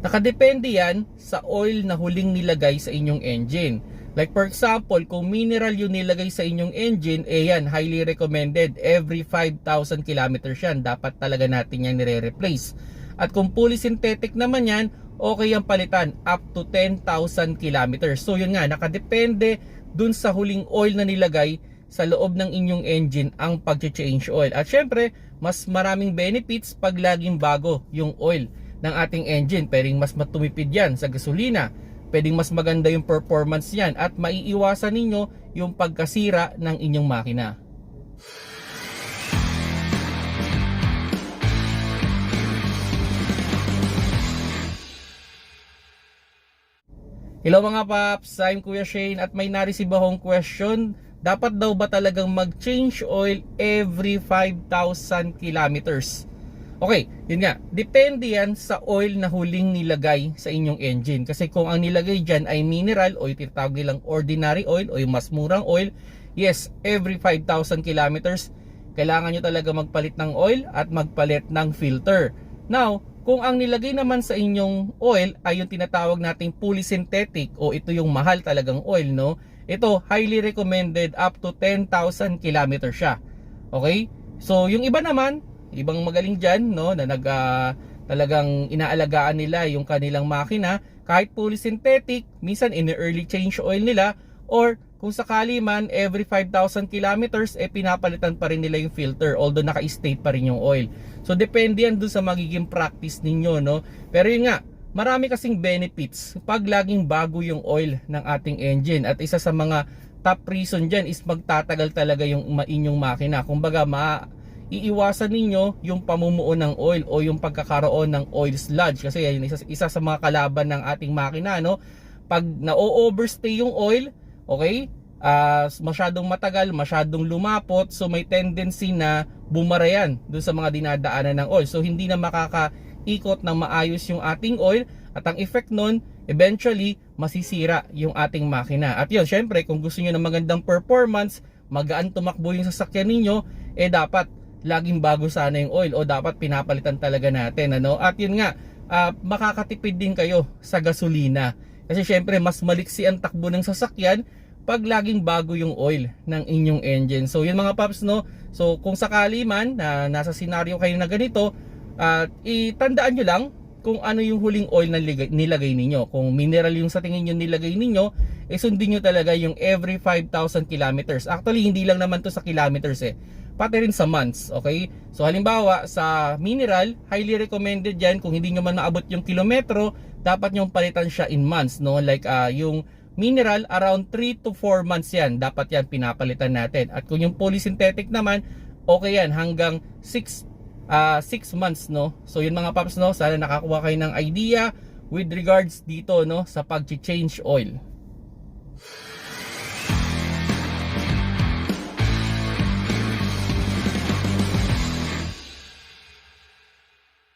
Nakadepende yan sa oil na huling nilagay sa inyong engine. Like for example, kung mineral yung nilagay sa inyong engine, yan, highly recommended. Every 5,000 kilometers yan, dapat talaga natin yan nire-replace. At kung fully synthetic naman yan, okay yung palitan up to 10,000 kilometers. So yun nga, nakadepende dun sa huling oil na nilagay sa loob ng inyong engine ang pag-change oil. At syempre, mas maraming benefits pag laging bago yung oil ng ating engine. Pwedeng mas matumipid yan sa gasolina, pwedeng mas maganda yung performance yan, at maiiwasan ninyo yung pagkasira ng inyong makina. Hello mga paps, I'm Kuya Shane at may na-receive akong question. Dapat daw ba talagang mag-change oil every 5,000 kilometers? Okay, yun nga, depende yan sa oil na huling nilagay sa inyong engine. Kasi kung ang nilagay dyan ay mineral o yung tinatawag nilang ordinary oil o yung mas murang oil, yes, every 5,000 kilometers, kailangan nyo talaga magpalit ng oil at magpalit ng filter. Now, kung ang nilagay naman sa inyong oil ay yung tinatawag nating fully synthetic o ito yung mahal talagang oil, no? Ito, highly recommended up to 10,000 kilometers siya. Okay? So, yung iba naman, ibang magaling dyan, no, na talagang inaalagaan nila yung kanilang makina, kahit fully synthetic, minsan in-early change oil nila, or kung sakali man, every 5,000 kilometers, pinapalitan pa rin nila yung filter, although naka-state pa rin yung oil. So, depende yan dun sa magiging practice ninyo, no? Pero yun nga, marami kasing benefits pag laging bago yung oil ng ating engine. At isa sa mga top reason dyan is magtatagal talaga yung inyong makina. Kumbaga, iiwasan ninyo yung pamumuo ng oil o yung pagkakaroon ng oil sludge. Kasi yan isa sa mga kalaban ng ating makina, no? Pag na-overstay yung oil, okay, masyadong matagal, masyadong lumapot, so may tendency na bumara yan dun sa mga dinadaanan ng oil. So hindi na makakaikot ng maayos yung ating oil, at ang effect nun, eventually masisira yung ating makina. At yun, syempre, kung gusto nyo ng magandang performance, magaan tumakbo yung sasakyan ninyo, dapat laging bago sana yung oil o dapat pinapalitan talaga natin, ano? At yun nga, makakatipid din kayo sa gasolina. Kasi syempre, mas maliksi ang takbo ng sasakyan pag laging bago yung oil ng inyong engine. So yun mga paps, no? So kung sakali man na nasa senaryo kayo na ganito, itandaan nyo lang kung ano yung huling oil na nilagay ninyo. Kung mineral yung sa tingin nyo nilagay ninyo, sundin nyo talaga yung every 5,000 kilometers. Actually, hindi lang naman to sa kilometers pati rin sa months, okay? So halimbawa, sa mineral, highly recommended yan. Kung hindi nyo man naabot yung kilometro, dapat nyo palitan siya in months, no? Like yung mineral, around 3 to 4 months yan, dapat yan pinapalitan natin. At kung yung polysynthetic naman, okay yan, hanggang 6 months, no? So yun mga paps, no? Sana nakakuha kayo ng idea with regards dito, no, sa pag-change oil.